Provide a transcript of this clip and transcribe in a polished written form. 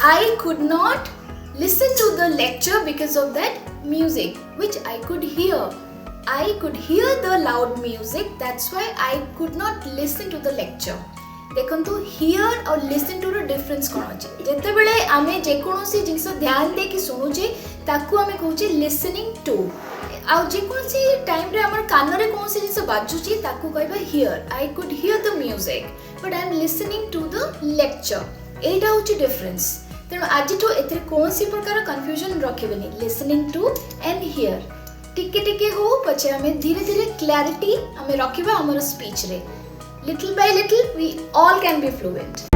I could not listen to the lecture because of that music which I could hear. I could hear the loud music, that's why I could not listen to the lecture. देखो hear और listen to row difference कौन अच्छे जिते बड़े आमे जेकोनोसी जिनसे ध्यान दे कि सुनुचे ताकू आमे कहूचे listening to आउ जेकोनोसी टाइम रे आमर कान रे कोनोसी जिनसे बाजुची ताकू कहबा hear. I could hear the music but I am listening to the lecture. एटा होची difference. तेणु आज तो एथरे कोनोसी प्रकार confusion रखिबेनी listening to and hear. टिके टिके हो पछे आमे धीरे धीरे clarity आमे रखिबा हमर speech रे. Little by little, we all can be fluent.